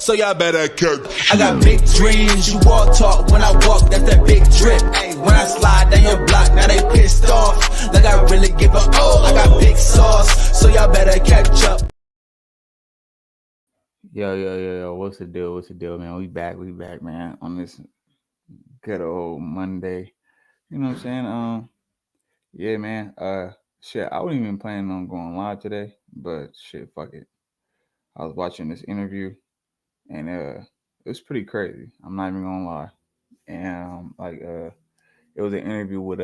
so y'all better catch. I got big dreams, you walk talk. When I walk, that's that big drip. When I slide down your block, now they pissed off. Like I really give a I got big sauce, so y'all better catch up. Yo, what's the deal, man? We back, man, on this good old Monday. You know what I'm saying? Yeah, man. Shit, I wasn't even planning on going live today, but shit, fuck it. I was watching this interview, and it was pretty crazy. I'm not even gonna lie. And it was an interview with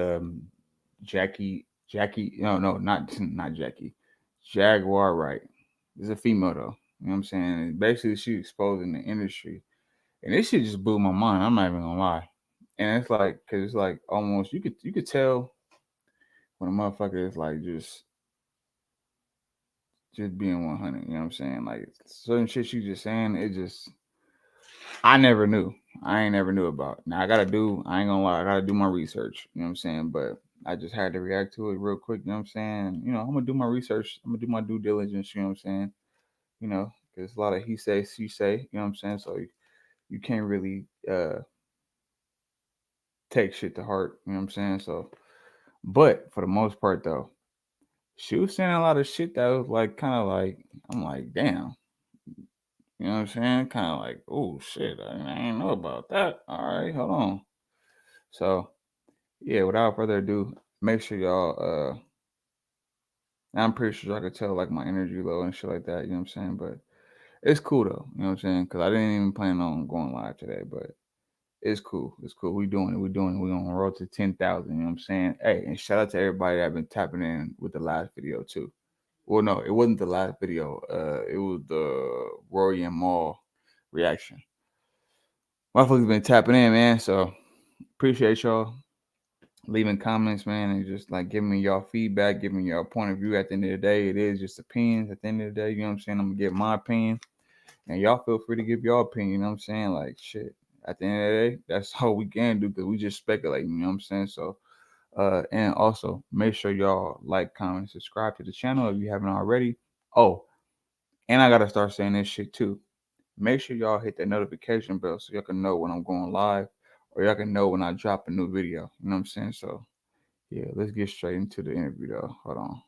Jackie. No, not Jackie. Jaguar Wright. It's a female though. You know what I'm saying? Basically, she exposing the industry, and this shit just blew my mind. I'm not even gonna lie. And it's like, cause it's like almost you could tell when a motherfucker is like just being 100. You know what I'm saying? Like certain shit she just saying, it just I never knew. I ain't never knew about. Now I ain't gonna lie, I gotta do my research. You know what I'm saying? But I just had to react to it real quick. You know what I'm saying? You know, I'm gonna do my research. I'm gonna do my due diligence. You know what I'm saying? You know, there's a lot of he say, she say. You know what I'm saying? So you can't really take shit to heart. You know what I'm saying? So, but for the most part though, she was saying a lot of shit that was like kind of like I'm like, damn. You know what I'm saying? Kind of like, oh shit, I ain't know about that. All right, hold on. So, yeah, without further ado, make sure y'all. I'm pretty sure y'all could tell like my energy low and shit like that. You know what I'm saying? But it's cool though. You know what I'm saying? Because I didn't even plan on going live today, but it's cool. It's cool. We doing it. We're on the road to 10,000. You know what I'm saying? Hey, and shout out to everybody that been tapping in with the last video too. Well, no, it wasn't the last video. It was the Rory and Maul reaction. Motherfuckers been tapping in, man. So appreciate y'all leaving comments, man, and just like giving me y'all feedback, giving me y'all point of view. At the end of the day, it is just opinions. At the end of the day, you know what I'm saying? I'm gonna give my opinion, and y'all feel free to give your opinion. You know what I'm saying? Like shit. At the end of the day, that's all we can do because we just speculating. You know what I'm saying? So. And also make sure y'all like, comment, subscribe to the channel if you haven't already. Oh, and I gotta start saying this shit too. Make sure y'all hit that notification bell so y'all can know when I'm going live, or y'all can know when I drop a new video. You know what I'm saying? So yeah, let's get straight into the interview though. Hold on.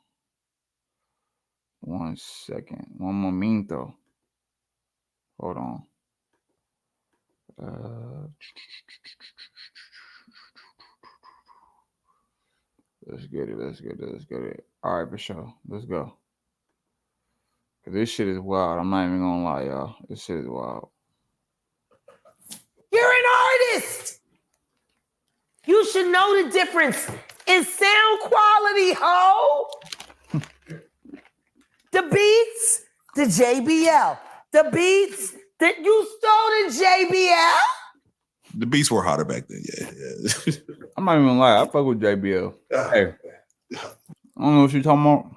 1 second. One momento. Hold on. Let's get it. All right, for sure. Let's go. This shit is wild. I'm not even gonna lie, y'all. This shit is wild. You're an artist. You should know the difference in sound quality, ho. The beats, the JBL. The beats that you stole the JBL. The beats were hotter back then, yeah. I'm not even gonna lie. I fuck with JBL. Hey, I don't know what you're talking about.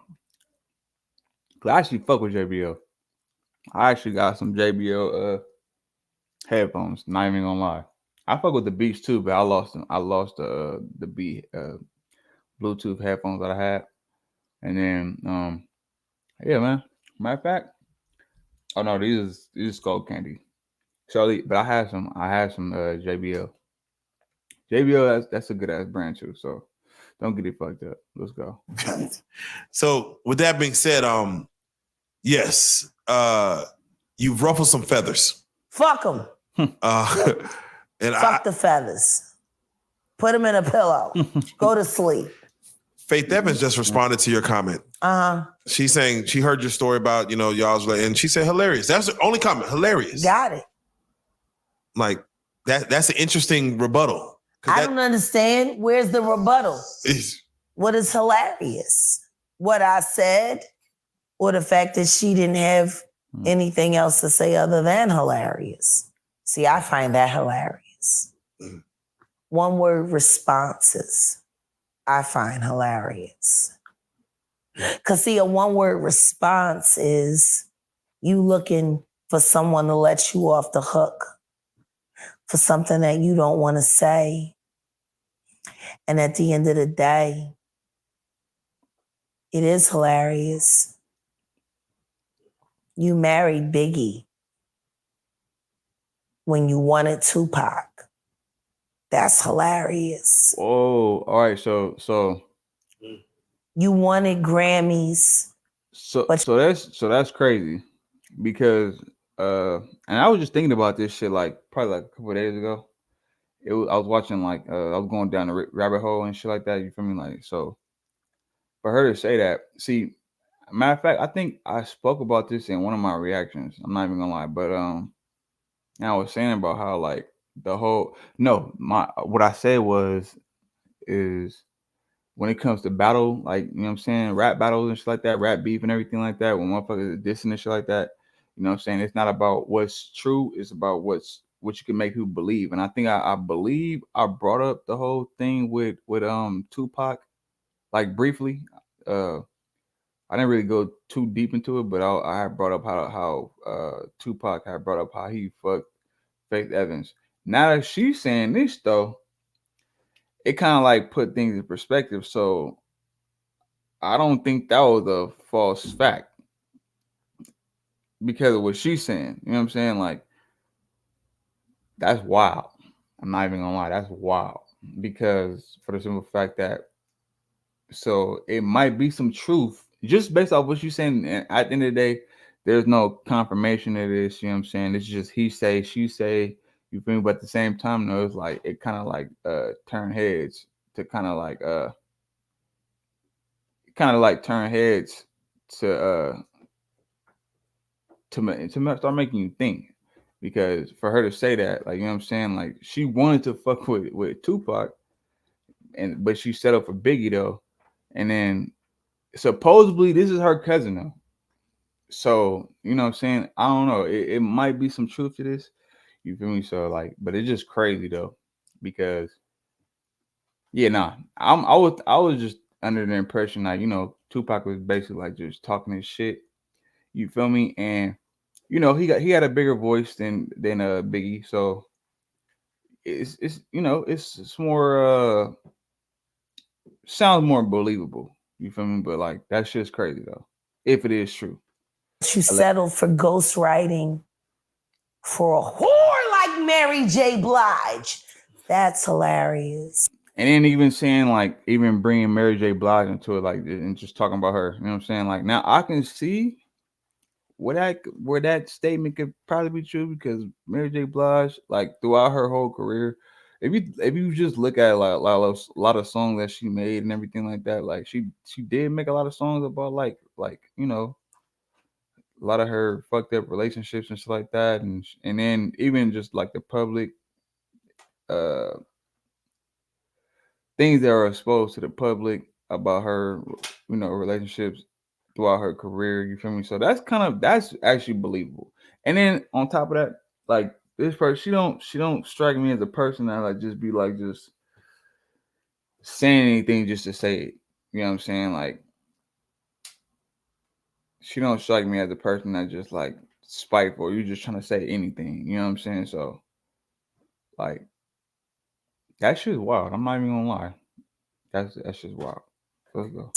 But I actually fuck with JBL. I actually got some JBL headphones. Not even gonna lie. I fuck with the Beats too, but I lost them. I lost the Bluetooth headphones that I had, and then yeah, man. Matter of fact, oh no, these is Skull Candy. So, but I had some JBL. JBL, that's a good ass brand too. So don't get it fucked up. Let's go. So with that being said, yes, you've ruffled some feathers. Fuck them. And fuck the feathers. Put them in a pillow. Go to sleep. Faith Evans just responded to your comment. She's saying she heard your story about, y'all's, and she said hilarious. That's the only comment. Hilarious. Got it. Like that's an interesting rebuttal. I don't understand. Where's the rebuttal? What is hilarious? What I said, or the fact that she didn't have anything else to say other than hilarious? See, I find that hilarious. One word responses, I find hilarious. Because see, a one word response is you looking for someone to let you off the hook for something that you don't want to say. And at the end of the day, it is hilarious. You married Biggie. when you wanted Tupac. That's hilarious. Oh, all right. So you wanted Grammys. So that's crazy because and I was just thinking about this shit like probably like a couple of days ago. I was watching like I was going down the rabbit hole and shit like that. You feel me? Like so, for her to say that, see, matter of fact, I think I spoke about this in one of my reactions. I'm not even gonna lie, but and I was saying about how like the whole what I said is when it comes to battle, like, you know what I'm saying, rap battles and shit like that, rap beef and everything like that, when motherfuckers are dissing and shit like that, you know what I'm saying? It's not about what's true, it's about what you can make people believe. And I think I believe I brought up the whole thing with Tupac, like briefly. I didn't really go too deep into it, but I had brought up how Tupac had brought up how he fucked Faith Evans. Now that she's saying this though, it kind of like put things in perspective. So I don't think that was a false fact because of what she's saying. You know what I'm saying? Like, that's wild. I'm not even gonna lie, that's wild. Because for the simple fact that so it might be some truth just based off what you're saying. And at the end of the day, there's no confirmation of this. You know what I'm saying? It's just he say, she say. You feel me? But at the same time, though, it's like it kind of like turn heads to kind of like turn heads to start making you think, because for her to say that, like, you know what I'm saying, like she wanted to fuck with Tupac, but she settled for Biggie though, and then supposedly this is her cousin though, so you know what I'm saying, I don't know, it might be some truth to this, you feel me? So like, but it's just crazy though, because I was just under the impression that, you know, Tupac was basically like just talking his shit, you feel me? And you know, he had a bigger voice than Biggie, so it's you know, it's more sounds more believable. You feel me? But like that shit's crazy though, if it is true. You settled for ghostwriting for a whore like Mary J. Blige. That's hilarious. And then even saying like, even bringing Mary J. Blige into it, like, and just talking about her. You know what I'm saying? Like now I can see where that statement could probably be true, because Mary J. Blige, like throughout her whole career, if you just look at like a lot of songs that she made and everything like that, like she did make a lot of songs about like you know, a lot of her fucked up relationships and shit like that, and then even just like the public things that are exposed to the public about her, you know, relationships throughout her career. You feel me? So that's actually believable. And then on top of that, like this person, she don't strike me as a person that like just be like just saying anything just to say it. You know what I'm saying? Like she don't strike me as a person that just like spiteful. You're just trying to say anything. You know what I'm saying? So like that shit's wild. I'm not even gonna lie. That's just wild. Let's go.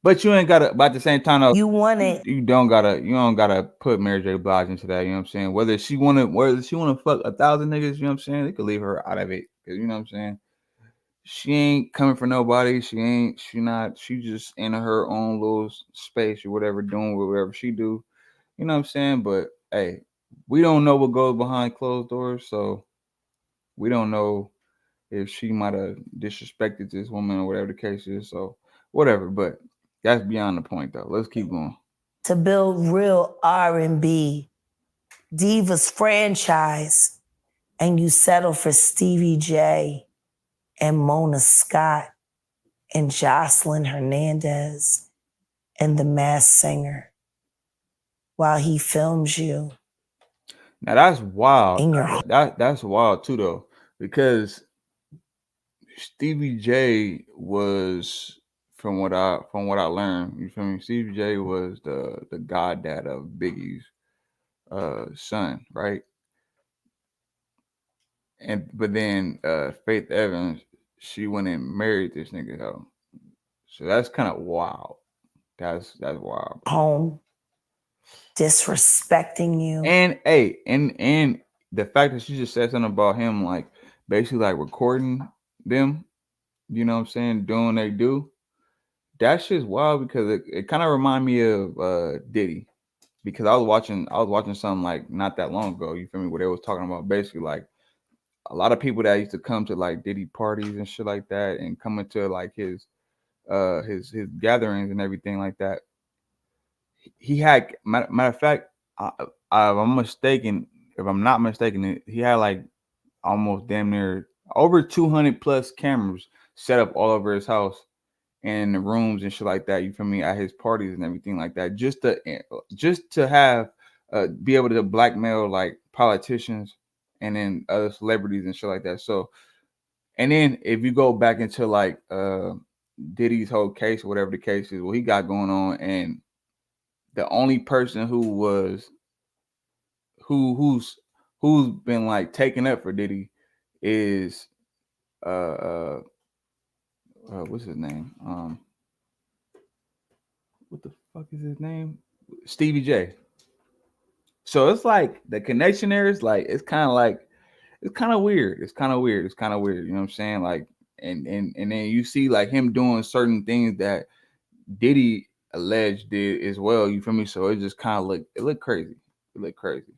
But you ain't gotta. But at the same time, though, you don't gotta put Mary J. Blige into that. You know what I'm saying? Whether she wanna fuck 1,000 niggas, you know what I'm saying? They could leave her out of it, because you know what I'm saying. She ain't coming for nobody. She just in her own little space or whatever, doing whatever she do. You know what I'm saying? But hey, we don't know what goes behind closed doors, so we don't know if she might have disrespected this woman or whatever the case is. So whatever, but that's beyond the point though. Let's keep going. To build real R&B divas franchise, and you settle for Stevie J and Mona Scott and Jocelyn Hernandez and The Masked Singer while he films you. Now that's wild. That's wild too though, because Stevie J was, from what I learned, you feel me? Stevie J was the goddad of Biggie's son, right? But then Faith Evans, she went and married this nigga though. So that's kind of wild. That's wild. Home. disrespecting you. And hey, and the fact that she just said something about him, like basically like recording them, you know what I'm saying, doing what they do. That shit's wild because it kind of remind me of Diddy. Because I was watching something like not that long ago, you feel me, where they was talking about basically like a lot of people that used to come to like Diddy parties and shit like that and come into like his gatherings and everything like that. He had matter of fact, if I'm not mistaken, he had like almost damn near over 200 plus cameras set up all over his house and the rooms and shit like that. You feel me? At his parties and everything like that, just to have be able to blackmail like politicians and then other celebrities and shit like that. So, and then if you go back into like Diddy's whole case or whatever the case is, what he got going on, and the only person who's been like taken up for Diddy is what's his name? What the fuck is his name? Stevie J. So it's like the connection there is like it's kind of weird. It's kind of weird. You know what I'm saying? Like and then you see like him doing certain things that Diddy alleged did as well. You feel me? So it just kind of looked crazy. It looked crazy.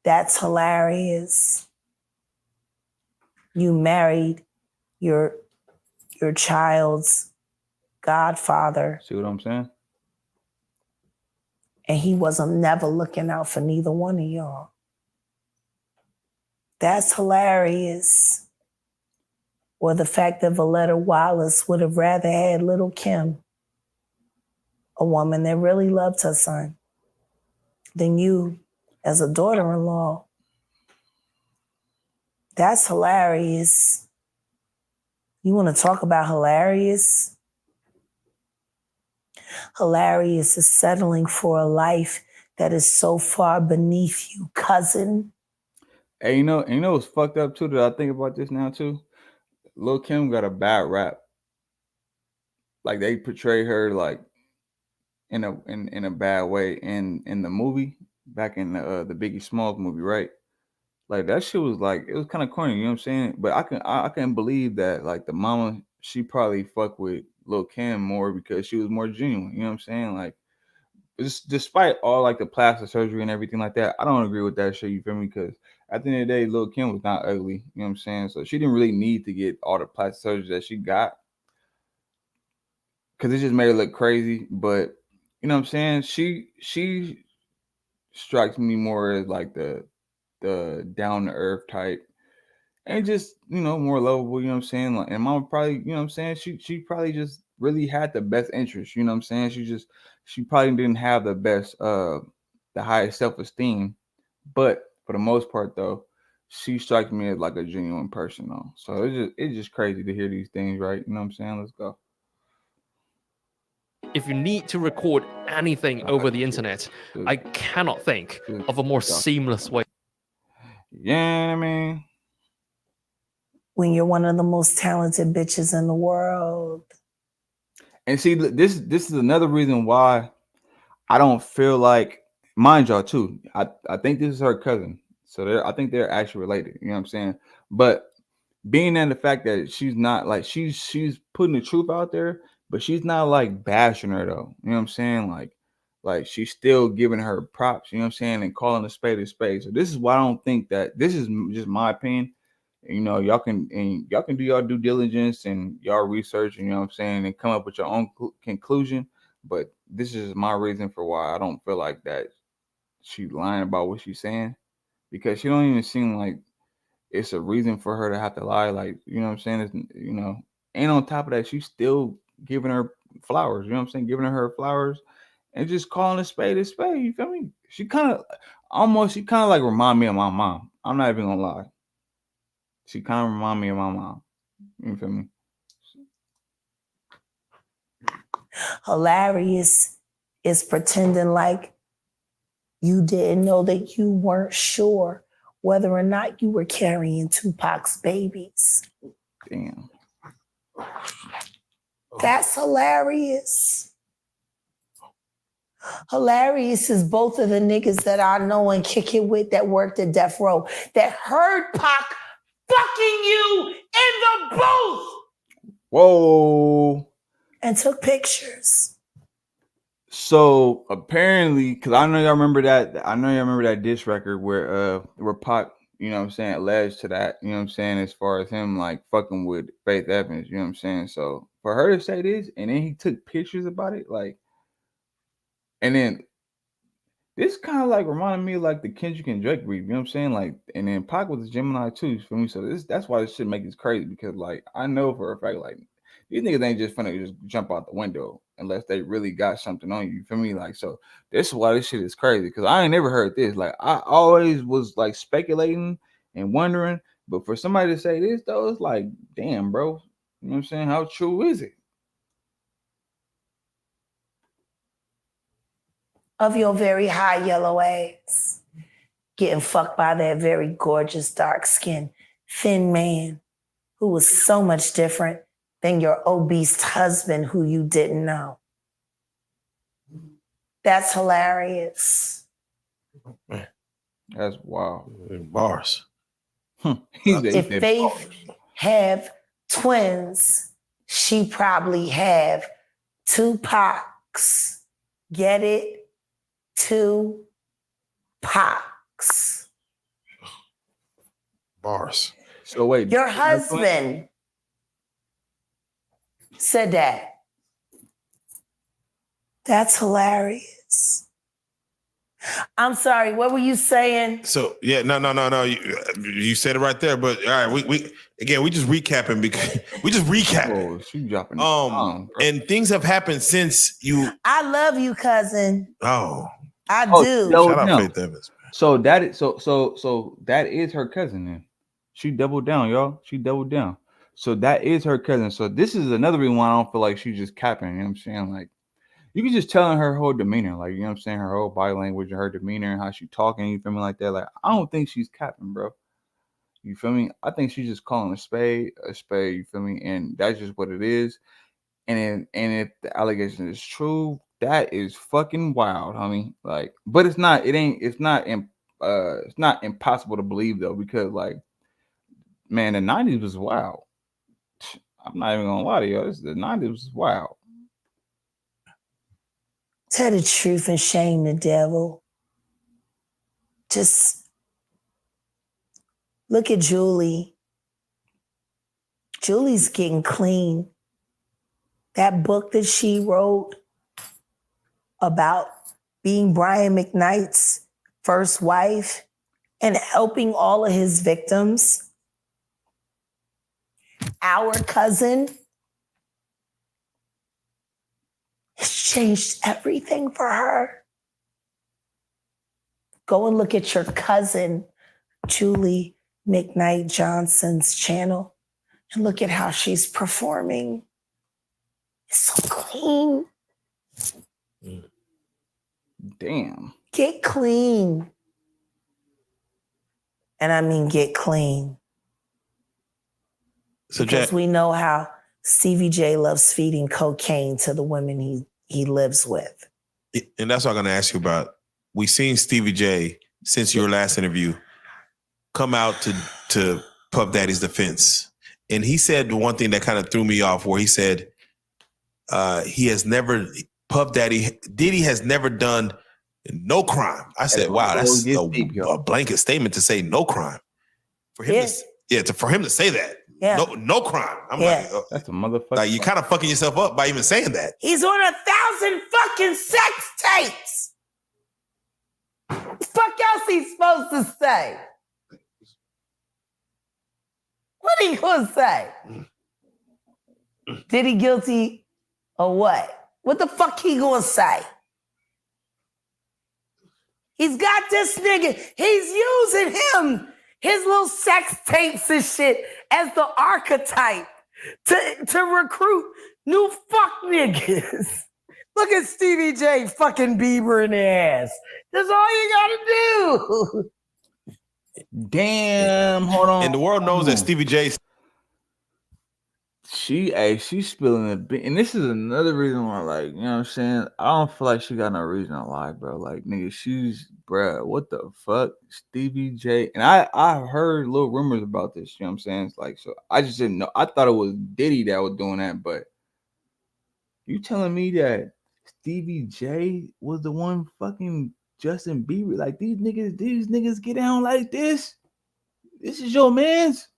That's hilarious. You married your child's godfather. See what I'm saying? And he wasn't never looking out for neither one of y'all. That's hilarious. Or the fact that Valletta Wallace would have rather had little Kim, a woman that really loved her son, than you as a daughter-in-law. That's hilarious. You want to talk about hilarious? Hilarious is settling for a life that is so far beneath you, cousin. Hey, you know what's fucked up too that I think about this now too? Lil' Kim got a bad rap. Like they portray her like in a bad way in the movie back in the Biggie Smalls movie, right? Like that shit was like it was kind of corny, you know what I'm saying? But I can believe that like the mama, she probably fucked with Lil' Kim more because she was more genuine, you know what I'm saying? Like despite all like the plastic surgery and everything like that, I don't agree with that shit, you feel me? Because at the end of the day, Lil' Kim was not ugly, you know what I'm saying? So she didn't really need to get all the plastic surgery that she got because it just made her look crazy. But you know what I'm saying? She strikes me more as like the down to earth type and just, you know, more lovable, you know what I'm saying? Like, and mama probably, you know what I'm saying? She probably just really had the best interest, you know what I'm saying? She probably didn't have the best the highest self-esteem, but for the most part though, she strikes me as like a genuine person though. So it's just crazy to hear these things, right? You know what I'm saying? Let's go. If you need to record anything over the internet, I cannot think of a more seamless way. Yeah, I mean, when you're one of the most talented bitches in the world. And see, this is another reason why I don't feel like, mind y'all too, I think this is her cousin. So I think they're actually related. You know what I'm saying? But being in the fact that she's not like she's putting the truth out there, but she's not like bashing her though. You know what I'm saying? Like she's still giving her props, you know what I'm saying, and calling a spade a spade. So this is why I don't think that, this is just my opinion. You know, y'all can do your due diligence and y'all research, and you know what I'm saying, and come up with your own conclusion. But this is my reason for why I don't feel like that she's lying about what she's saying, because she don't even seem like it's a reason for her to have to lie. Like, you know what I'm saying? It's, you know, and on top of that, she's still giving her flowers. You know what I'm saying? Giving her flowers and just calling a spade a spade. You feel me? She kind of like remind me of my mom. I'm not even gonna lie. She kind of remind me of my mom. You feel me? Hilarious is pretending like you didn't know, that you weren't sure whether or not you were carrying Tupac's babies. Damn. That's hilarious. Hilarious is both of the niggas that I know and kick it with that worked at Death Row that heard Pac fucking you in the booth. Whoa. And took pictures. So apparently, because I know y'all remember that diss record where Pac, you know what I'm saying, alleged to that, you know what I'm saying, as far as him like fucking with Faith Evans, you know what I'm saying? So for her to say this and then he took pictures about it, like, and then this kind of like reminded me of like the Kendrick and Drake beef, you know what I'm saying? Like, and then Pac was a Gemini too, you feel me? So that's why this shit make it crazy because like I know for a fact like these niggas ain't just finna just jump out the window unless they really got something on you. You feel me? Like, so this is why this shit is crazy. Cause I ain't never heard this. Like, I always was like speculating and wondering, but for somebody to say this though, it's like, damn, bro. You know what I'm saying? How true is it? Of your very high yellow ass, getting fucked by that very gorgeous, dark-skinned, thin man who was so much different than your obese husband who you didn't know. That's hilarious. That's wild. Bars. If Faith have twins, she probably have 2 Pacs. Get it? 2 Pacs. Bars. So wait. Your husband said that. That's hilarious. I'm sorry, what were you saying? So yeah, no. You said it right there, but all right, we just recapping because we just recap. Oh, she dropping. And things have happened since you. I love you, cousin. Oh, I do. Shout out Faith Evans. So that is so that is her cousin then. She doubled down, y'all. She doubled down. So that is her cousin. So this is another reason why I don't feel like she's just capping. You know what I'm saying? Like, you can just tell in her whole demeanor, like, you know what I'm saying, her whole body language and her demeanor and how she talking, you feel me, like that. Like, I don't think she's capping, bro. You feel me? I think she's just calling a spade, you feel me? And that's just what it is. And if the allegation is true, that is fucking wild, homie. Like, but it's not impossible to believe though, because like, man, the 90s was wild. I'm not even gonna lie to y'all. The 90s was wild. Tell the truth and shame the devil. Just look at Julie. Julie's getting clean. That book that she wrote about being Brian McKnight's first wife and helping all of his victims. Our cousin has changed everything for her. Go and look at your cousin, Julie McKnight Johnson's channel, and look at how she's performing. It's so clean. Damn. Get clean. And I mean get clean. So because we know how Stevie J loves feeding cocaine to the women he lives with. And that's what I'm going to ask you about. We've seen Stevie J, since your last interview, come out to Puff Daddy's defense. And he said the one thing that kind of threw me off, where he said Diddy has never done no crime. I said, wow, that's a blanket statement to say no crime. For him for him to say that. Yeah. No crime. I'm like, that's a motherfucker. Like, you kind of fucking yourself up by even saying that. He's on 1,000 fucking sex tapes. What the fuck else he's supposed to say? What he gonna say? Did he guilty or what? What the fuck he gonna say? He's got this nigga. He's using him, his little sex tapes and shit, as the archetype to recruit new fuck niggas. Look at Stevie J fucking Bieber in the ass. That's all you gotta do. Damn, hold on. And the world knows that Stevie J. she's spilling a bit, and this is another reason why, like, you know what I'm saying? I don't feel like she got no reason to lie, bro. Like, nigga, bruh, what the fuck? Stevie J. And I heard little rumors about this, you know what I'm saying? It's like, so I just didn't know. I thought it was Diddy that was doing that, but you telling me that Stevie J was the one fucking Justin Bieber? Like, these niggas get down like this? This is your man's?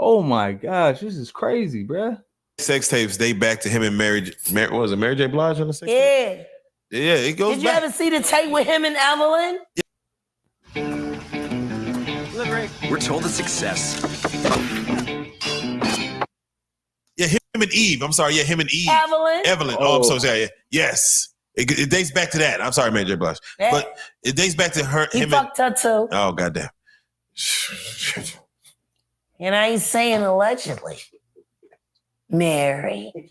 Oh my gosh, this is crazy, bruh. Sex tapes date back to him and Mary was it Mary J. Blige on the sex tape? Yeah, it goes Did back. you ever see the tape with him and Evelyn? We're told it's success. Yeah, him and Eve. I'm sorry. Yeah, him and Eve. Evelyn. Oh, I'm so sorry. Yeah. Yes. It dates back to that. I'm sorry, Mary J. Blige. But it dates back to her. He fucked her too. Oh, goddamn. And I ain't saying allegedly. Mary.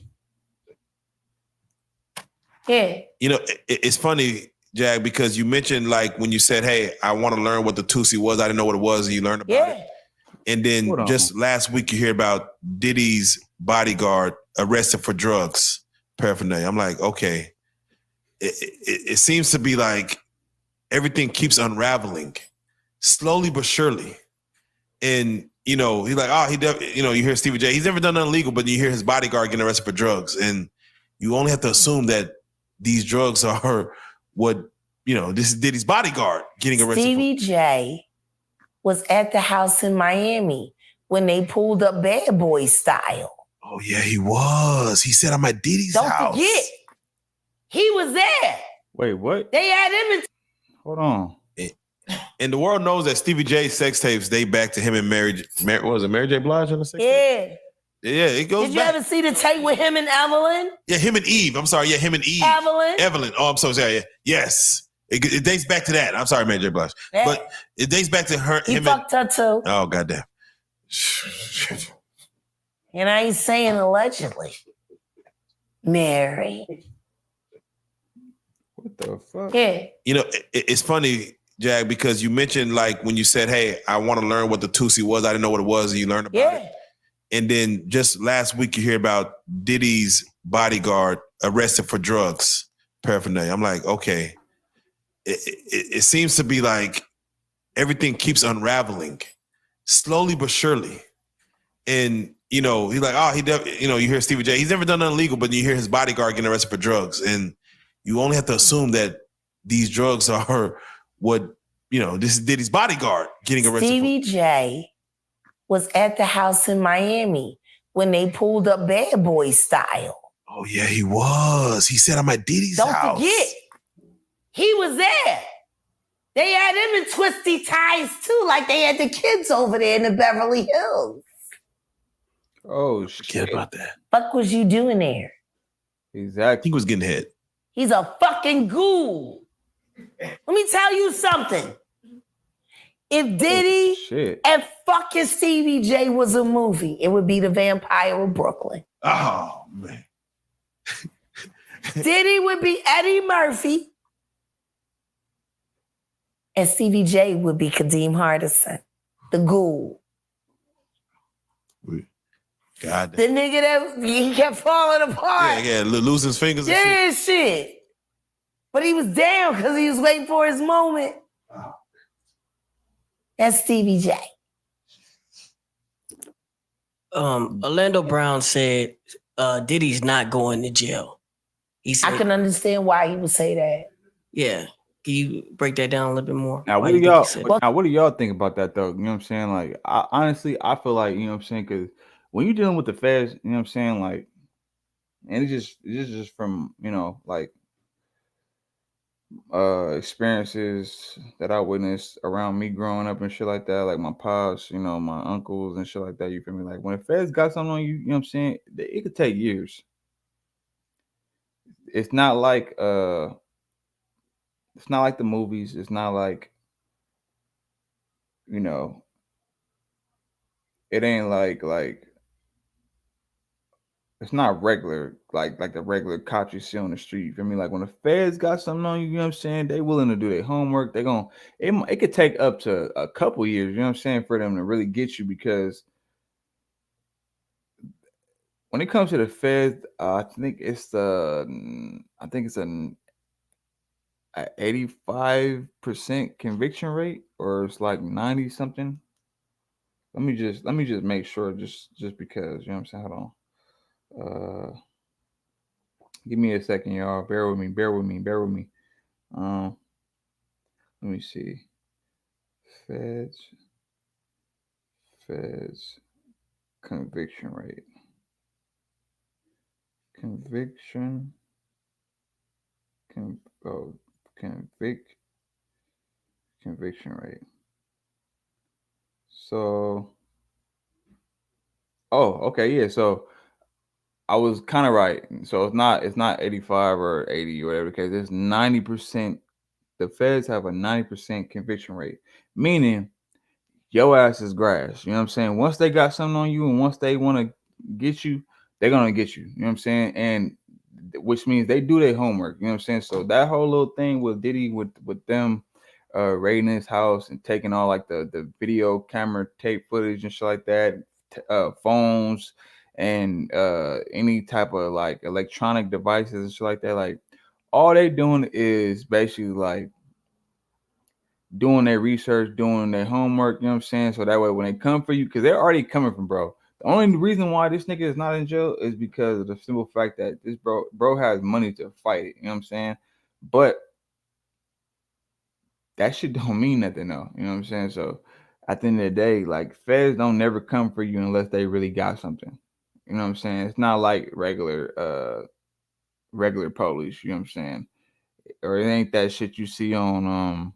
Yeah. You know, it's funny, Jag, because you mentioned like when you said, hey, I want to learn what the Tusi was. I didn't know what it was. And you learned about it. And then just last week you hear about Diddy's bodyguard arrested for drugs, paraphernalia. I'm like, okay. It seems to be like everything keeps unraveling slowly but surely. And, you know, he's like, you hear Stevie J, he's never done nothing illegal, but you hear his bodyguard getting arrested for drugs. And you only have to assume that these drugs are what, this is Diddy's bodyguard getting arrested. Stevie J was at the house in Miami when they pulled up Bad Boy Style. Oh, yeah, he was. He said, I'm at Diddy's house. Don't forget, he was there. Wait, what? They had him in. Hold on. And the world knows that Stevie J's sex tapes date back to him and Mary J. Blige on the sex tape? Yeah, it goes back. Did you ever see the tape with him and Evelyn? Yeah, him and Eve. I'm sorry. Yeah, him and Eve. Evelyn. Oh, I'm so sorry. Yeah. Yes. It dates back to that. I'm sorry, Mary J. Blige. But it dates back to her. He fucked her too. Oh, goddamn. And I ain't saying allegedly. Mary. What the fuck? Yeah. You know, it's funny, Jag, because you mentioned like when you said, hey, I want to learn what the Tusi was. I didn't know what it was. And you learned about it. And then just last week you hear about Diddy's bodyguard arrested for drugs, paraphernalia. I'm like, okay. It seems to be like everything keeps unraveling slowly but surely. And, he's like, you hear Stevie J, he's never done nothing illegal, but you hear his bodyguard getting arrested for drugs. And you only have to assume that these drugs are what, this is Diddy's bodyguard getting arrested. Stevie J was at the house in Miami when they pulled up Bad Boy Style. Oh, yeah, he was. He said, I'm at Diddy's house. Don't forget, he was there. They had him in twisty ties too, like they had the kids over there in the Beverly Hills. Oh, forget about that. Fuck was you doing there? Exactly. He was getting hit. He's a fucking ghoul. Let me tell you something. If Diddy and fucking Stevie J was a movie, it would be The Vampire of Brooklyn. Oh, man. Diddy would be Eddie Murphy. And Stevie J would be Kadeem Hardison, the ghoul. God. The nigga that he kept falling apart. Yeah, losing his fingers and yeah, shit. But he was down because he was waiting for his moment. Oh. That's Stevie J. Orlando Brown said Diddy's not going to jail. He said, I can understand why he would say that. Yeah. Can you break that down a little bit more? Now, what do y'all think about that, though? You know what I'm saying? Like, honestly, I feel like, you know what I'm saying? Because when you're dealing with the feds, you know what I'm saying? Like, and it's just from, like, experiences that I witnessed around me growing up and shit like that, like my pops, my uncles and shit like that, you feel me? Like, when the feds got something on you, you know what I'm saying? It could take years. It's not like the movies. It's not like, it ain't like it's not regular, like the regular cops you see on the street. You feel me? Like when the feds got something on you, you know what I'm saying? They willing to do their homework. It could take up to a couple years, you know what I'm saying, for them to really get you, because when it comes to the feds, I think it's an 85% conviction rate, or it's like 90 something. Let me just make sure, just because, you know what I'm saying. Hold on. Give me a second, y'all. Bear with me. Let me see. Feds conviction rate. Conviction rate. So, okay, yeah. So I was kind of right. So it's not 85 or 80 or whatever, because it's 90%. The feds have a 90% conviction rate, meaning your ass is grass. You know what I'm saying? Once they got something on you, and once they want to get you, they're gonna get you. You know what I'm saying? And which means they do their homework. You know what I'm saying? So that whole little thing with Diddy, with them raiding his house and taking all like the video camera tape footage and shit like that, phones and any type of like electronic devices and shit like that, like all they doing is basically like doing their research, doing their homework, you know what I'm saying? So that way when they come for you, because they're already coming from bro. The only reason why this nigga is not in jail is because of the simple fact that this bro has money to fight it, you know what I'm saying? But that shit don't mean nothing though, you know what I'm saying? So at the end of the day, like feds don't never come for you unless they really got something. You know what I'm saying? It's not like regular police, you know what I'm saying? Or it ain't that shit you see on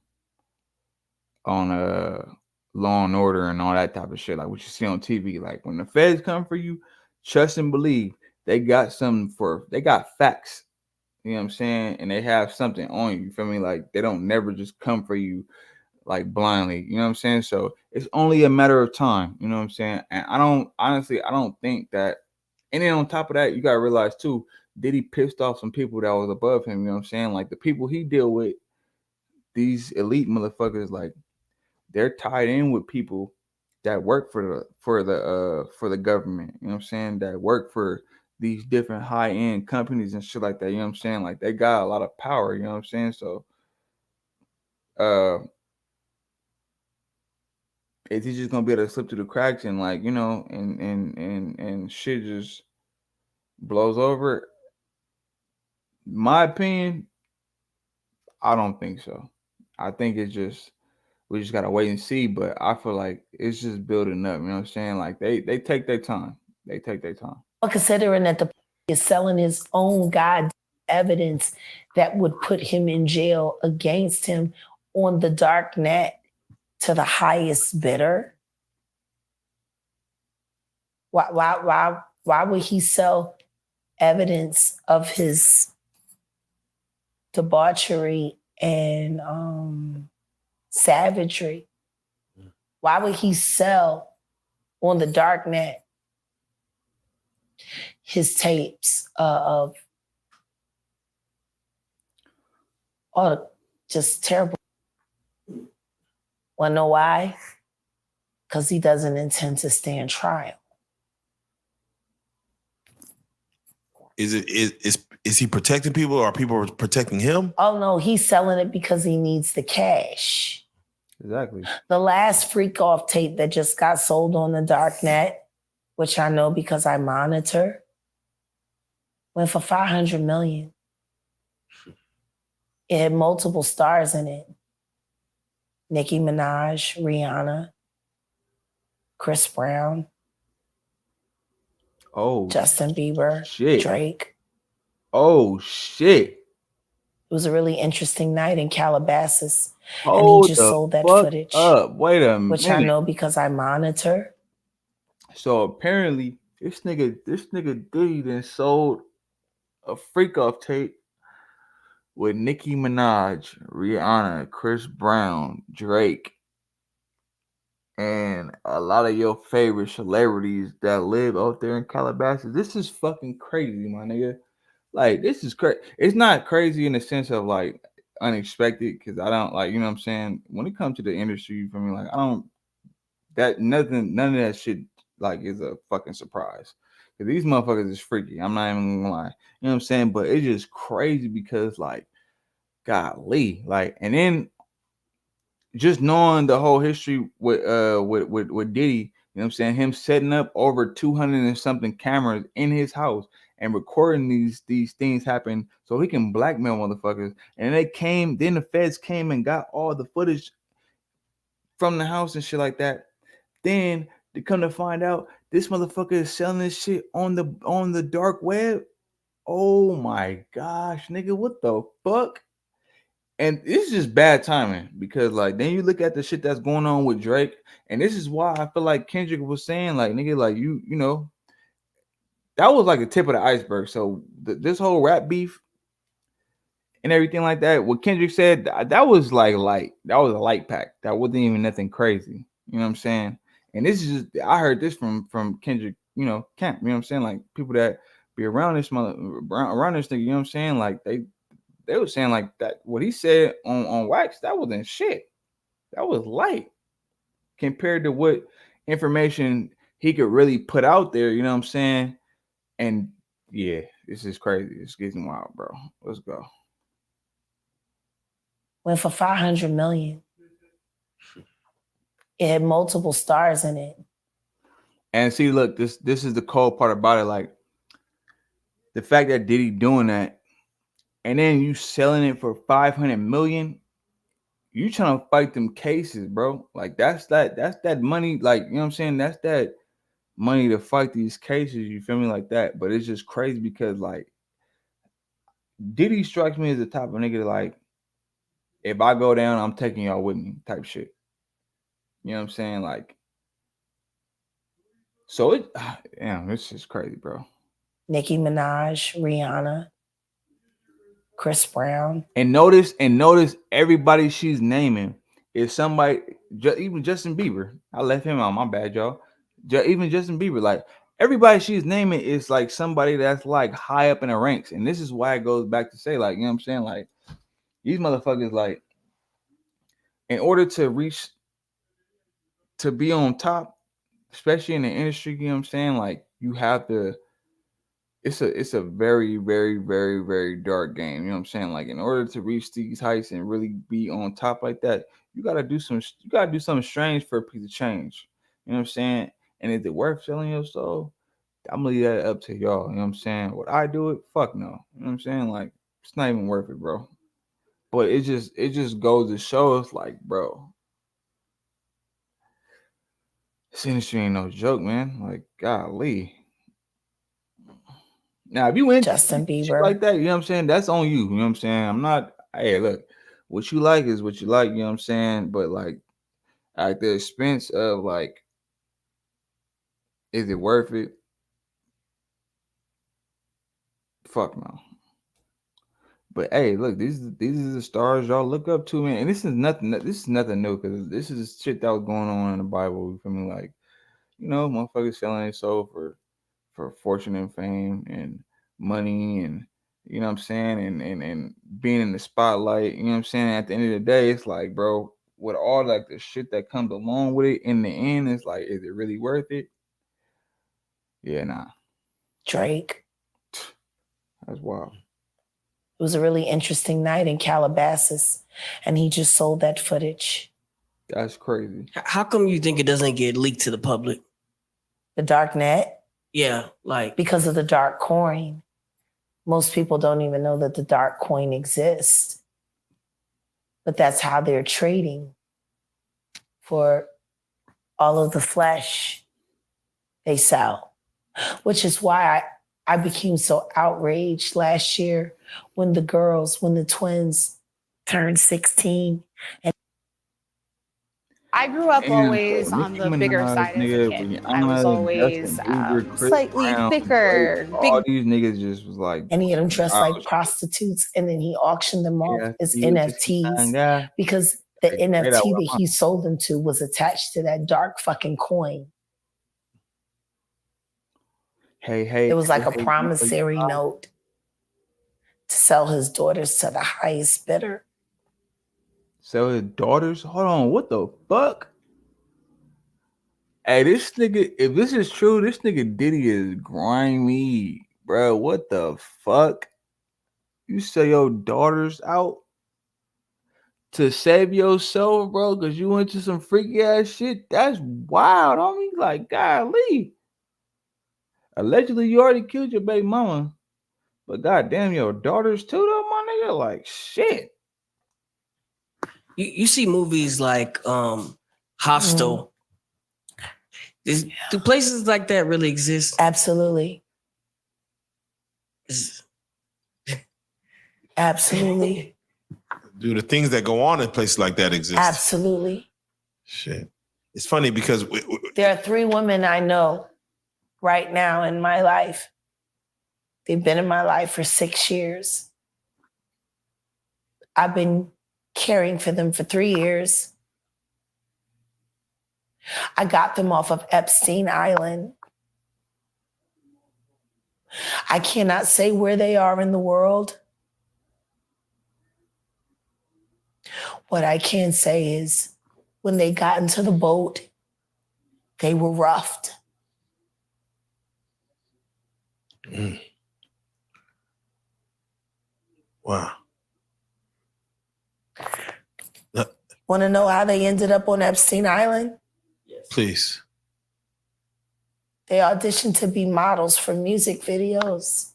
Law and Order and all that type of shit, like what you see on TV. Like when the feds come for you, trust and believe they got they got facts. You know what I'm saying? And they have something on you. You feel me? Like they don't never just come for you like blindly. You know what I'm saying? So it's only a matter of time. You know what I'm saying? And I don't think that. And then on top of that, you gotta realize too, Diddy pissed off some people that was above him. You know what I'm saying? Like the people he deal with, these elite motherfuckers, like they're tied in with people that work for the government, you know what I'm saying, that work for these different high-end companies and shit like that, you know what I'm saying? Like they got a lot of power, you know what I'm saying? So is he just gonna be able to slip through the cracks and like, you know, and shit just blows over? My opinion, I don't think so. I think it's just, we just gotta wait and see. But I feel like it's just building up. You know what I'm saying? Like they take their time. They take their time. Well, considering that the is selling his own god evidence that would put him in jail against him on the dark net to the highest bidder. Why would he sell evidence of his debauchery and savagery? Why would he sell on the dark net his tapes of just terrible? Wanna know why? Because he doesn't intend to stand trial. Is he protecting people, or are people protecting him? Oh no, he's selling it because he needs the cash. Exactly. The last freak off tape that just got sold on the dark net, which I know because I monitor, went for $500 million. It had multiple stars in it. Nicki Minaj, Rihanna, Chris Brown, Justin Bieber, shit. Drake. Oh shit. It was a really interesting night in Calabasas. Hold and he just sold that footage. Wait a minute. Which I know because I monitor. So apparently this nigga Diddy then sold a freak off tape with Nicki Minaj, Rihanna, Chris Brown, Drake, and a lot of your favorite celebrities that live out there in Calabasas. This is fucking crazy, my nigga. Like, this is crazy. It's not crazy in the sense of like unexpected, because I don't like, you know what I'm saying? When it comes to the industry, you feel me? Like, I don't, none of that shit is a fucking surprise. Cause these motherfuckers is freaky. I'm not even gonna lie. You know what I'm saying? But it's just crazy because like, golly, like, and then just knowing the whole history with Diddy, you know what I'm saying? Him setting up over 200 and something cameras in his house and recording these things happen so he can blackmail motherfuckers. And then the feds came and got all the footage from the house and shit like that. Then to come to find out this motherfucker is selling this shit on the dark web. Oh my gosh, nigga, what the fuck? And it's just bad timing because like then you look at the shit that's going on with Drake, and this is why I feel like Kendrick was saying like nigga, like you know, that was like the tip of the iceberg. So this whole rap beef and everything like that, what Kendrick said, that was like light. That was a light pack. That wasn't even nothing crazy. You know what I'm saying? And this is just I heard this from Kendrick, you know, camp. You know what I'm saying? Like people that be around this around this nigga. You know what I'm saying? Like they were saying like that what he said on Wax, that wasn't shit. That was light compared to what information he could really put out there, you know what I'm saying? And yeah, this is crazy. It's getting wild, bro. Let's go. Went for 500 million. It had multiple stars in it. And see, look, this is the cold part about it. Like the fact that Diddy doing that, and then you selling it for 500 million. You trying to fight them cases, bro. Like that's that money. Like, you know what I'm saying? That's that money to fight these cases. You feel me? Like that. But it's just crazy because like Diddy strikes me as the type of nigga like if I go down, I'm taking y'all with me type shit. You know what I'm saying? Like, so damn, this is crazy, bro. Nicki Minaj, Rihanna, Chris Brown. And notice everybody she's naming is somebody, even Justin Bieber. I left him out. My bad, y'all. Even Justin Bieber, like everybody she's naming is like somebody that's like high up in the ranks. And this is why it goes back to say, like, you know what I'm saying? Like, these motherfuckers, like, in order to be on top, especially in the industry, you know what I'm saying? Like, you have to. It's a very, very, very, very dark game. You know what I'm saying? Like in order to reach these heights and really be on top like that, you gotta do something strange for a piece of change. You know what I'm saying? And is it worth selling your soul? I'm gonna leave that up to y'all. You know what I'm saying? Would I do it? Fuck no. You know what I'm saying? Like it's not even worth it, bro. But it just goes to show us, like, bro, this industry ain't no joke, man. Like, golly. Now, if you into Justin Bieber like that, you know what I'm saying? That's on you. You know what I'm saying? I'm not, hey, look, what you like is what you like, you know what I'm saying? But like at the expense of like, is it worth it? Fuck no. But hey, look, these are the stars y'all look up to, man. And this is nothing new because this is shit that was going on in the Bible. You feel me? Like, you know, motherfuckers selling their soul for fortune and fame and money and you know what I'm saying and being in the spotlight, you know what I'm saying? At the end of the day, it's like, bro, with all like the shit that comes along with it, in the end, it's like, is it really worth it? Yeah, nah. Drake. That's wild. It was a really interesting night in Calabasas, and he just sold that footage. That's crazy. How come you think it doesn't get leaked to the public? The dark net? Yeah, like because of the dark coin. Most people don't even know that the dark coin exists. But that's how they're trading for all of the flesh they sell. Which is why I became so outraged last year when the twins turned 16 and I grew up always on the bigger side as a kid. I was always slightly thicker. All these niggas just was like, and he had them dressed like prostitutes, and then he auctioned them off as NFTs because the NFT that he sold them to was attached to that dark fucking coin. Hey, it was like a promissory note to sell his daughters to the highest bidder. Sell his daughters? Hold on, what the fuck? Hey, this nigga, if this is true, this nigga Diddy is grimy, bro. What the fuck? You sell your daughters out to save yourself, bro, because you went to some freaky ass shit? That's wild on me. Like, golly. Allegedly, you already killed your baby mama, but goddamn, your daughters too, though, my nigga. Like, shit. You see movies like Hostel. Do places like that really exist? Absolutely. Absolutely. Do the things that go on in places like that exist? Absolutely. Shit. It's funny because there are 3 women I know right now in my life. They've been in my life for 6 years. I've been caring for them for 3 years. I got them off of Epstein Island. I cannot say where they are in the world. What I can say is when they got into the boat, they were roughed. Wow. Want to know how they ended up on Epstein Island? Yes. Please. They auditioned to be models for music videos.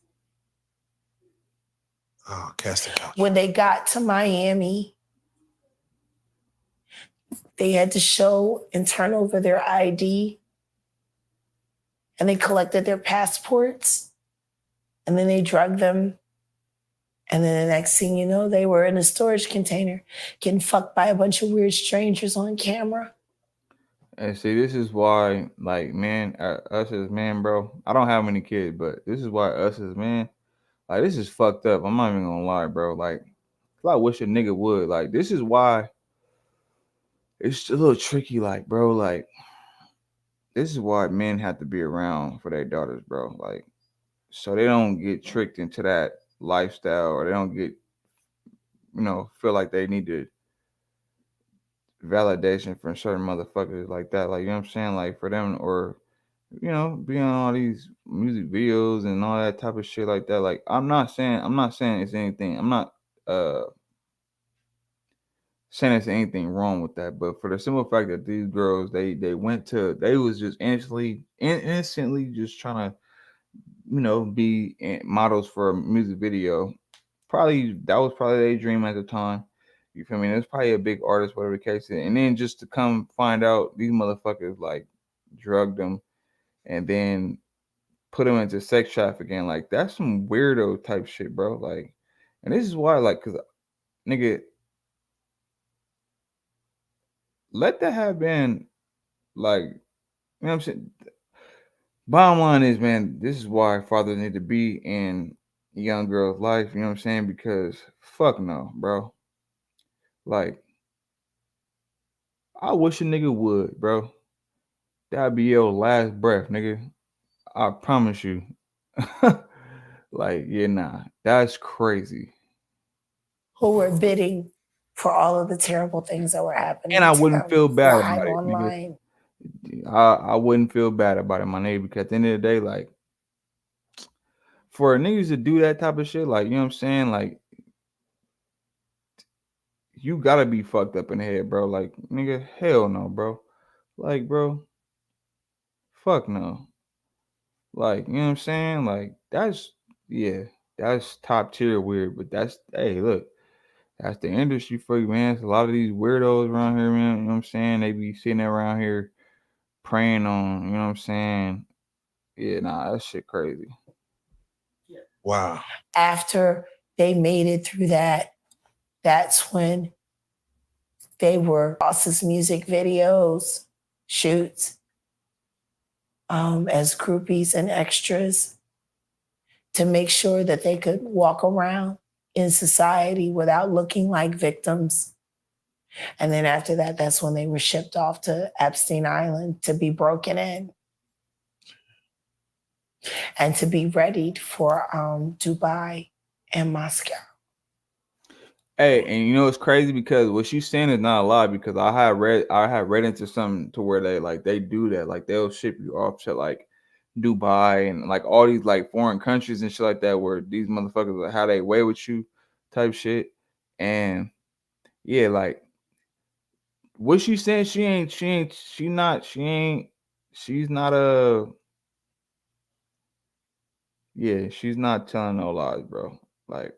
Oh, casting couch. When they got to Miami, they had to show and turn over their ID, and they collected their passports, and then they drugged them. And then the next thing you know, they were in a storage container getting fucked by a bunch of weird strangers on camera. And see, this is why, like, man, us as men, bro, I don't have many kids, but this is why us as men, like, this is fucked up. I'm not even gonna lie, bro. Like, I wish a nigga would. Like, this is why it's a little tricky, like, bro, like, this is why men have to be around for their daughters, bro. Like, so they don't get tricked into that lifestyle, or they don't get, feel like they need to validation from certain motherfuckers like that. Like, you know what I'm saying? Like, for them, or, being on all these music videos and all that type of shit like that. Like, I'm not saying it's anything. I'm not saying it's anything wrong with that. But for the simple fact that these girls, they was just innocently just trying to, be models for a music video. That was probably their dream at the time. You feel me? It was probably a big artist, whatever the case is. And then just to come find out these motherfuckers like drugged them and then put them into sex trafficking, like, that's some weirdo type shit, bro. Like, and this is why, like, cause nigga, let that have been, like, you know what I'm saying? Bottom line is, man, this is why fathers need to be in a young girl's life, you know what I'm saying? Because fuck no, bro. Like, I wish a nigga would, bro. That'd be your last breath, nigga. I promise you. Like, yeah, nah, that's crazy. Who were bidding for all of the terrible things that were happening. And I wouldn't feel bad about it, online. Nigga. I wouldn't feel bad about it, my nigga, because at the end of the day, like, for niggas to do that type of shit, like, you know what I'm saying? Like, you gotta be fucked up in the head, bro. Like, nigga, hell no, bro. Like, bro, fuck no. Like, you know what I'm saying? Like, that's top tier weird, but hey, look, that's the industry for you, man. It's a lot of these weirdos around here, man. You know what I'm saying? They be sitting around here preying on, you know what I'm saying? Yeah, nah, that shit crazy. Wow. After they made it through that, that's when they were Boss's music videos, shoots, as groupies and extras to make sure that they could walk around in society without looking like victims. And then after that, that's when they were shipped off to Epstein Island to be broken in and to be readied for Dubai and Moscow. Hey, and you know it's crazy because what she's saying is not a lie because I had read into something to where they do that. Like they'll ship you off to like Dubai and like all these like foreign countries and shit like that where these motherfuckers like how they way with you type shit. And yeah, like what she saying, she's not she's not telling no lies, bro. Like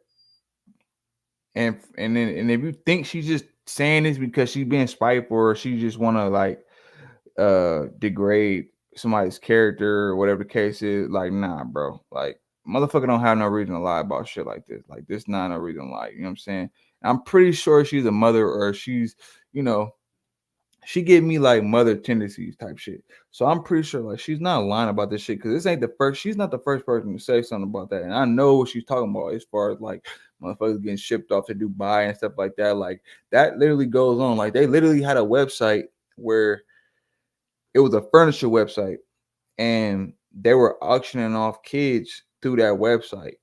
and if you think she's just saying this because she's being spiteful or she just wanna like degrade somebody's character or whatever the case is, like nah, bro. Like motherfucker don't have no reason to lie about shit like this. Like this not no reason to lie. You know what I'm saying? I'm pretty sure she's a mother or she's, you know, she gave me like mother tendencies type shit. So I'm pretty sure like she's not lying about this shit because this ain't the first. She's not the first person to say something about that, and I know what she's talking about as far as like motherfuckers getting shipped off to Dubai and stuff like that. Like that literally goes on. Like they literally had a website where it was a furniture website, and they were auctioning off kids through that website.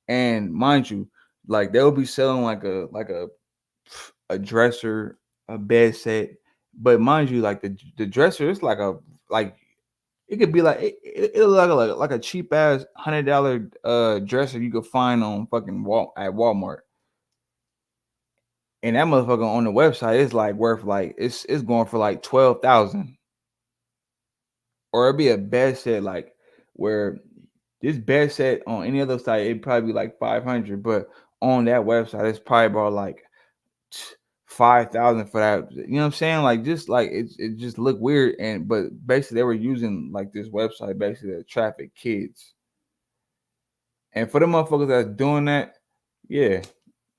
And mind you, like they'll be selling like a dresser, a bed set. But mind you, like the dresser, it's like it could be like it'll like a cheap ass $100 dresser you could find on fucking at Walmart. And that motherfucker on the website is like worth like it's going for like 12,000. Or it'd be a bed set like where this bed set on any other site it'd probably be like 500, but on that website it's probably about like 5,000 for that. You know what I'm saying? Like just like it just looked weird. And but basically they were using like this website basically to traffic kids. And for the motherfuckers that's doing that, yeah,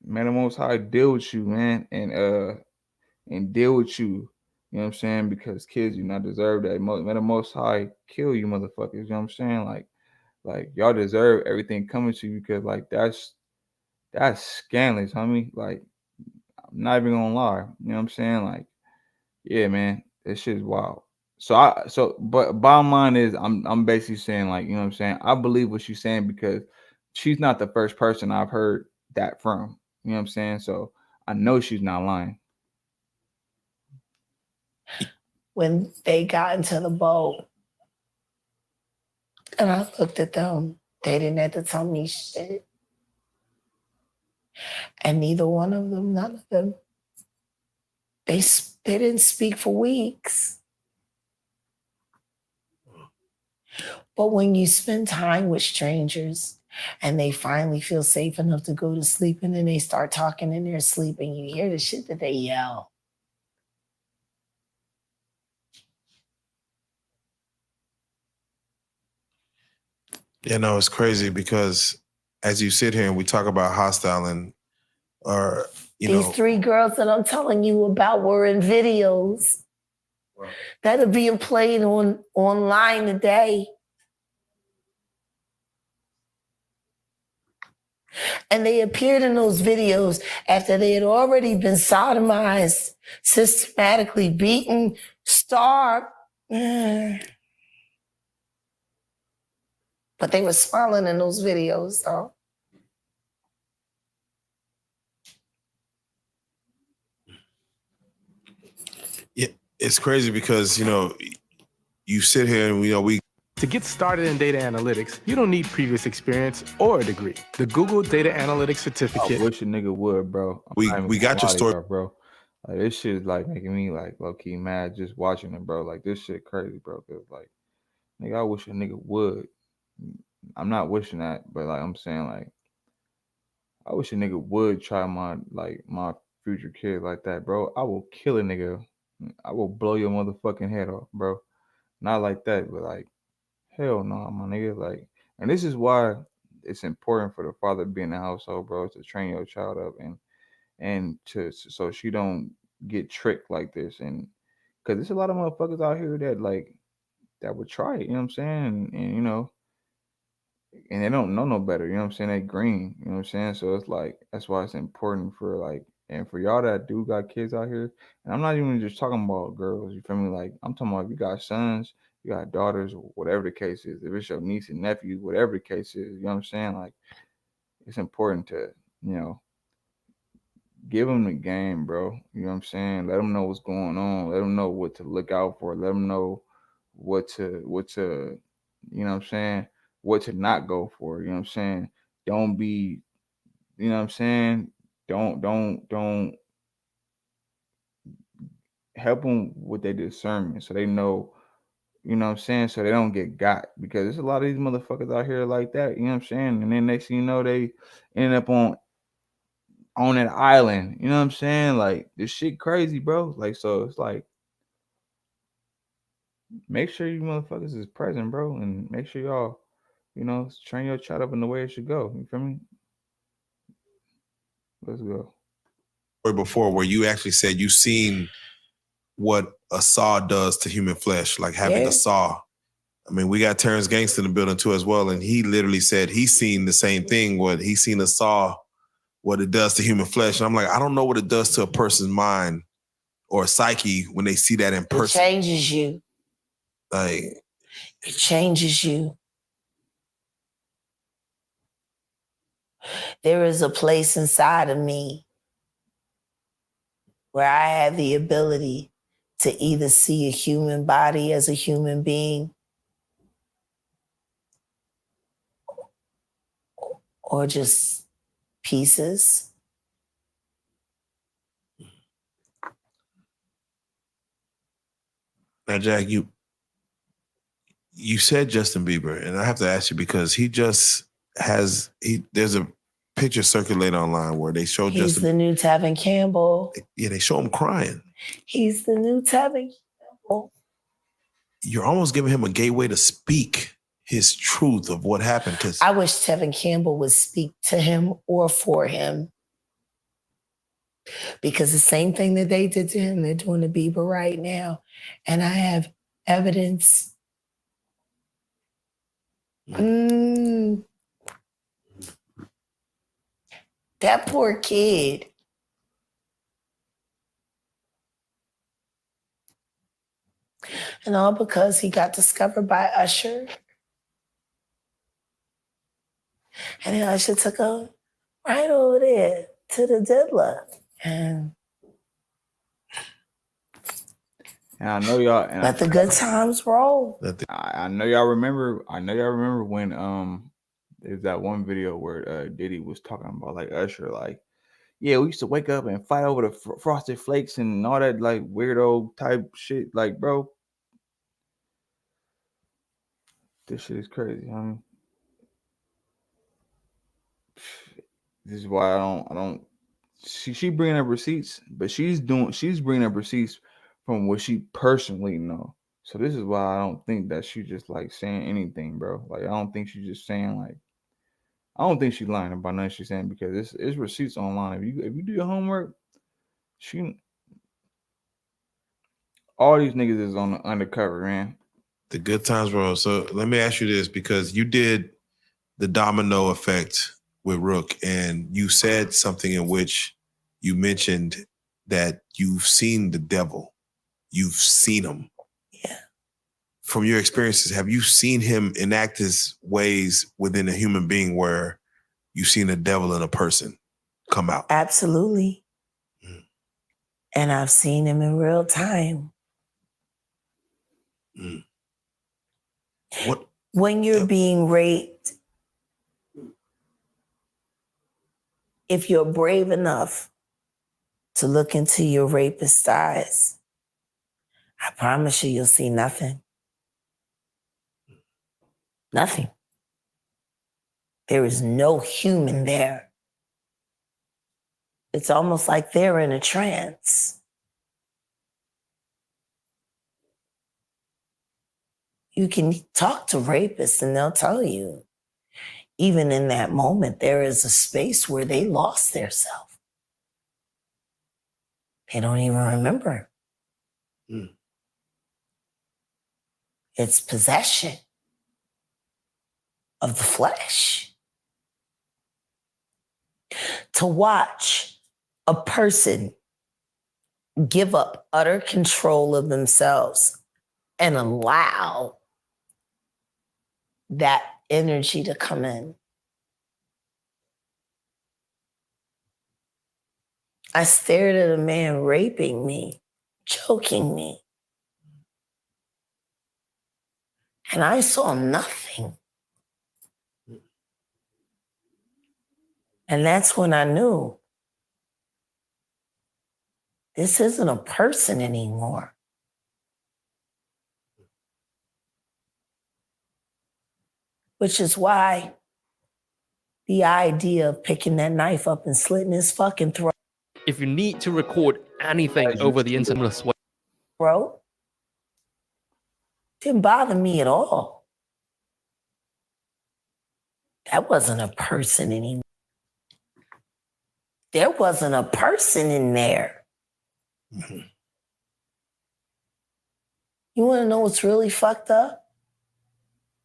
man, the Most High deal with you, man, and deal with you. You know what I'm saying? Because kids do not deserve that. Man, the Most High kill you, motherfuckers. You know what I'm saying? Like y'all deserve everything coming to you because like that's scandalous, homie. Like I'm not even gonna lie. You know what I'm saying? Like, yeah, man, that shit is wild. But bottom line is I'm basically saying, like, you know what I'm saying? I believe what she's saying because she's not the first person I've heard that from. You know what I'm saying? So I know she's not lying. When they got into the boat and I looked at them, they didn't have to tell me shit. And neither one of them, none of them, they didn't speak for weeks. But when you spend time with strangers and they finally feel safe enough to go to sleep and then they start talking in their sleep and you hear the shit that they yell. Yeah, no, it's crazy because as you sit here and we talk about hostile and these 3 girls that I'm telling you about were in videos that are being played online today. And they appeared in those videos after they had already been sodomized, systematically beaten, starved. But they were smiling in those videos, though. Yeah, it's crazy because, you sit here and, we... To get started in data analytics, you don't need previous experience or a degree. The Google Data Analytics Certificate. I wish a nigga would, bro. We got your story, bro. Like this shit is like making me like low key mad just watching it, bro. Like this shit crazy, bro. Cause like, nigga, I wish a nigga would. I'm not wishing that, but like I'm saying, like, I wish a nigga would try my future kid like that, bro. I will kill a nigga. I will blow your motherfucking head off, bro. Not like that, but like, hell no, my nigga. Like, and this is why it's important for the father to be in the household, bro, to train your child up and so she don't get tricked like this. And because there's a lot of motherfuckers out here that would try it, you know what I'm saying? And and they don't know no better, you know what I'm saying? They green, you know what I'm saying? So it's like that's why it's important for and for y'all that do got kids out here, and I'm not even just talking about girls, you feel me? Like I'm talking about if you got sons, you got daughters, whatever the case is, if it's your niece and nephew, whatever the case is, you know what I'm saying? Like it's important to, give them the game, bro. You know what I'm saying? Let them know what's going on. Let them know what to look out for. Let them know what to, you know what I'm saying? What to not go for. You know what I'm saying? Don't be, you know what I'm saying? Don't help them with their discernment so they know, you know what I'm saying? So they don't get got, because there's a lot of these motherfuckers out here like that, you know what I'm saying? And then next thing you know, they end up on an island, you know what I'm saying? Like, this shit crazy, bro. Like, so it's like, make sure you motherfuckers is present, bro, and make sure y'all, you know, train your child up in the way it should go. You feel me? Let's go. Before, where you actually said you seen what a saw does to human flesh, like having a saw. I mean, we got Terrence Gangster in the building too as well, and he literally said he's seen the same thing. What he's seen a saw, what it does to human flesh. And I'm like, I don't know what it does to a person's mind or psyche when they see that in person. It changes you. Like, it changes you. There is a place inside of me where I have the ability to either see a human body as a human being or just pieces. now, Jack, you said Justin Bieber, and I have to ask you because there's a picture circulating online where they show He's Justin. the new Tevin Campbell. Yeah, they show him crying. He's the new Tevin Campbell. You're almost giving him a gateway to speak his truth of what happened. I wish Tevin Campbell would speak to him or for him. Because the same thing that they did to him, they're doing to Bieber right now. And I have evidence. That poor kid. And all because he got discovered by Usher. And then Usher took him right over there to the diddler. And I know y'all. And let the good times roll. I know y'all remember. I know y'all remember when there's that one video where Diddy was talking about like Usher, like, yeah, we used to wake up and fight over the frosted flakes and all that like weirdo type shit. Like, bro, this shit is crazy. I mean, this is why I don't. She bringing up receipts, but she's bringing up receipts from what she personally know. So this is why I don't think that she just like saying anything, bro. Like, I don't think she's just saying like, I don't think she's lying about nothing she's saying, because it's receipts online. If you do your homework, all these niggas is on the undercover, man. The good times, bro. So let me ask you this, because you did the domino effect with Rook, and you said something in which you mentioned that you've seen the devil. You've seen him. Yeah. From your experiences, have you seen him enact his ways within a human being where you've seen the devil in a person come out? Absolutely. And I've seen him in real time. What? When you're being raped, if you're brave enough to look into your rapist's eyes, I promise you'll see nothing. Nothing. There is no human there. It's almost like they're in a trance. You can talk to rapists and they'll tell you, even in that moment, there is a space where they lost their self. They don't even remember. It's possession of the flesh. To watch a person give up utter control of themselves and allow that energy to come in. I stared at a man raping me, choking me. And I saw nothing. And that's when I knew this isn't a person anymore. Which is why the idea of picking that knife up and slitting his fucking throat. If you need to record anything over the internet, Bro, didn't bother me at all. That wasn't a person anymore. There wasn't a person in there. Mm-hmm. You want to know what's really fucked up?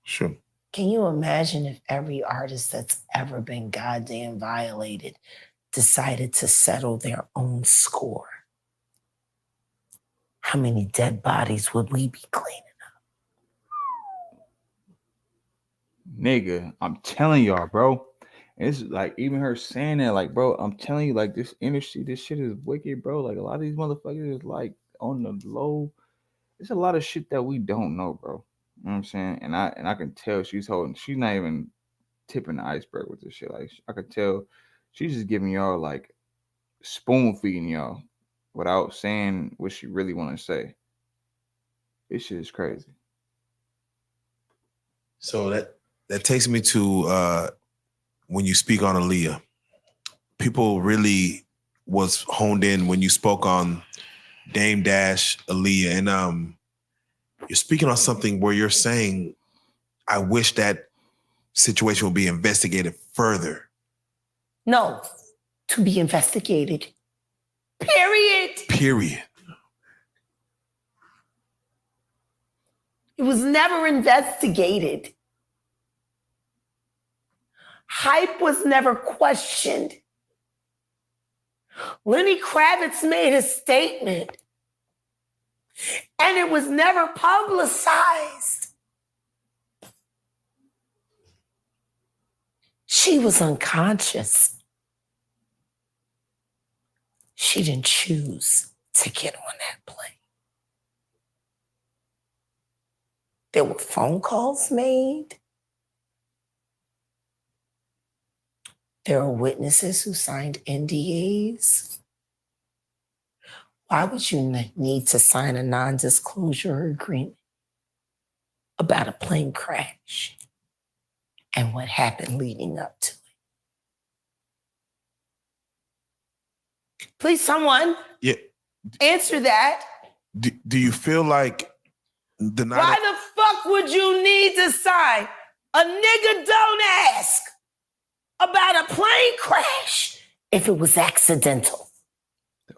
Sure. Can you imagine if every artist that's ever been goddamn violated decided to settle their own score? How many dead bodies would we be cleaning up? Nigga, I'm telling y'all, bro. It's like even her saying that, like, bro, I'm telling you, like, this industry, this shit is wicked, bro. Like, a lot of these motherfuckers is like on the low. There's a lot of shit that we don't know, bro. You know what I'm saying? And I can tell she's not even tipping the iceberg with this shit. Like, I could tell she's just giving y'all, like, spoon feeding y'all without saying what she really want to say. This shit is crazy. So that takes me to when you speak on Aaliyah. People really was honed in when you spoke on Dame Dash, Aaliyah, and you're speaking on something where you're saying, I wish that situation would be investigated further. No, to be investigated. Period. It was never investigated. Hype was never questioned. Lenny Kravitz made a statement, and it was never publicized. She was unconscious. She didn't choose to get on that plane. There were phone calls made. There are witnesses who signed NDAs. Why would you need to sign a non-disclosure agreement about a plane crash and what happened leading up to it? Please, someone answer that. Do you feel like why the fuck would you need to sign? A nigga don't ask about a plane crash if it was accidental.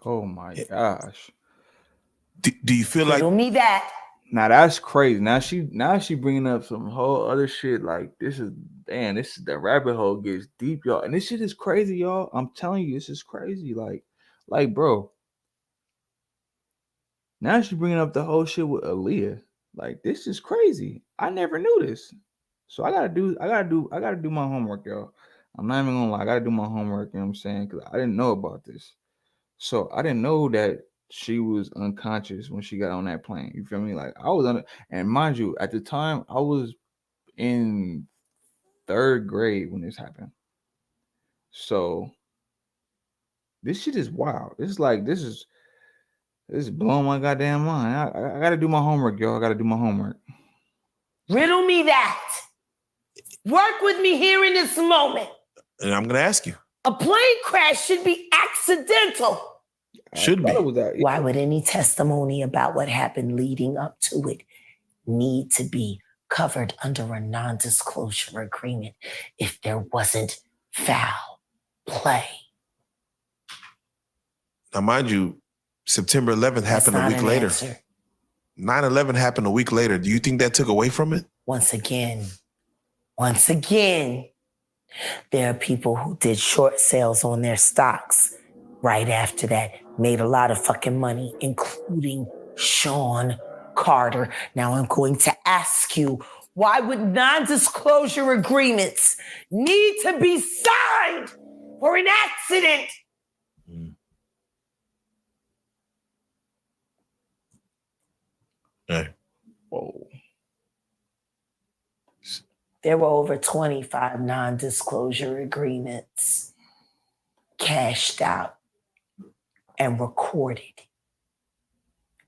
Oh my gosh. Do you feel like me that? Now that's crazy. Now she bringing up some whole other shit. Like this is the rabbit hole gets deep, y'all. And this shit is crazy, y'all. I'm telling you, this is crazy. Like, bro. Now she bringing up the whole shit with Aaliyah. Like this is crazy. I never knew this. So I gotta do my homework, y'all. I'm not even gonna lie. I gotta do my homework. You know what I'm saying? Because I didn't know about this. So I didn't know that she was unconscious when she got on that plane. You feel me? Like I was and mind you, at the time I was in 3rd grade when this happened. So this shit is wild. This is blowing my goddamn mind. I gotta do my homework, y'all. I gotta do my homework. Riddle me that. Work with me here in this moment. And I'm gonna ask you. A plane crash should be accidental. Should be. Why would any testimony about what happened leading up to it need to be covered under a non-disclosure agreement if there wasn't foul play? Now, mind you, September 11th happened a week later. 9/11 happened a week later. Do you think that took away from it? Once again, there are people who did short sales on their stocks right after that, made a lot of fucking money, including Sean Carter. Now I'm going to ask you, why would non-disclosure agreements need to be signed for an accident? There were over 25 non-disclosure agreements cashed out and recorded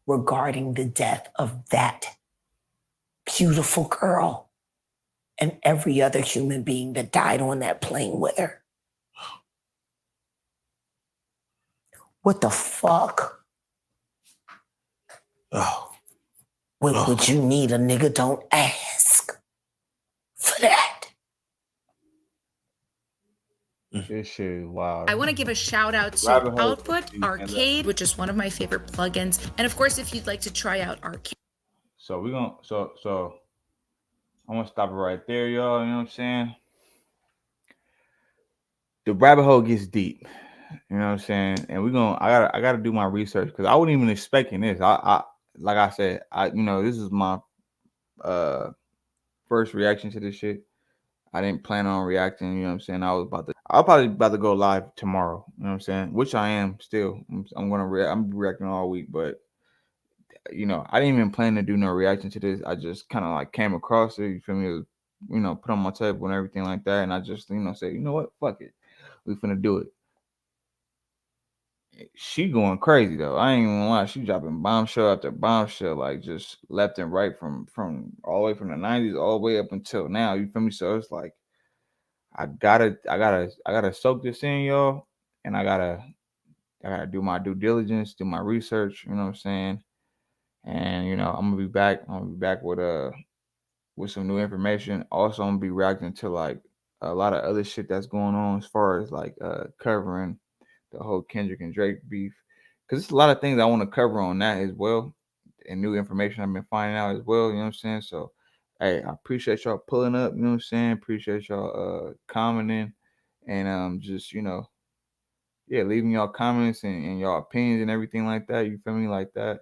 regarding the death of that beautiful girl and every other human being that died on that plane with her. What the fuck? Oh. What would you need a nigga don't ask for that? This shit is wild. I want to give a shout out to Output Arcade, which is one of my favorite plugins. And of course, if you'd like to try out Arcade. So we're gonna so I'm gonna stop it right there, y'all. You know what I'm saying? The rabbit hole gets deep. You know what I'm saying? And I gotta do my research because I wasn't even expecting this. I like I said, this is my first reaction to this shit. I didn't plan on reacting, you know what I'm saying? I was probably about to go live tomorrow, you know what I'm saying? Which I am still. I'm reacting all week, but I didn't even plan to do no reaction to this. I just kind of like came across it, you feel me? It was, put on my table and everything like that. And I just, say, you know what? Fuck it. We finna do it. She going crazy though. I ain't even gonna lie. She dropping bombshell after bombshell, like just left and right from all the way from the 90s all the way up until now. You feel me? So it's like I gotta soak this in, y'all, and I gotta do my due diligence, do my research. You know what I'm saying? And I'm gonna be back. I'm gonna be back with some new information. Also, I'm gonna be reacting to like a lot of other shit that's going on as far as like covering the whole Kendrick and Drake beef, because there's a lot of things I want to cover on that as well, and new information I've been finding out as well. You know what I'm saying? So, hey, I appreciate y'all pulling up. You know what I'm saying? Appreciate y'all commenting and just leaving y'all comments and y'all opinions and everything like that. You feel me? Like that.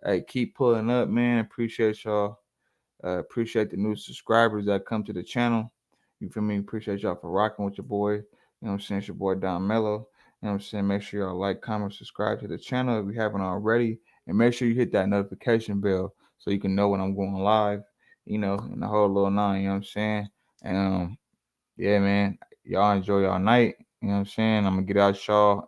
Hey, keep pulling up, man. Appreciate y'all. Appreciate the new subscribers that come to the channel. You feel me? Appreciate y'all for rocking with your boy. You know what I'm saying? It's your boy Don Mello. You know what I'm saying? Make sure y'all like, comment, subscribe to the channel if you haven't already. And make sure you hit that notification bell so you can know when I'm going live, and the whole little nine, you know what I'm saying? And yeah, man, y'all enjoy y'all night. You know what I'm saying? I'm gonna get out y'all.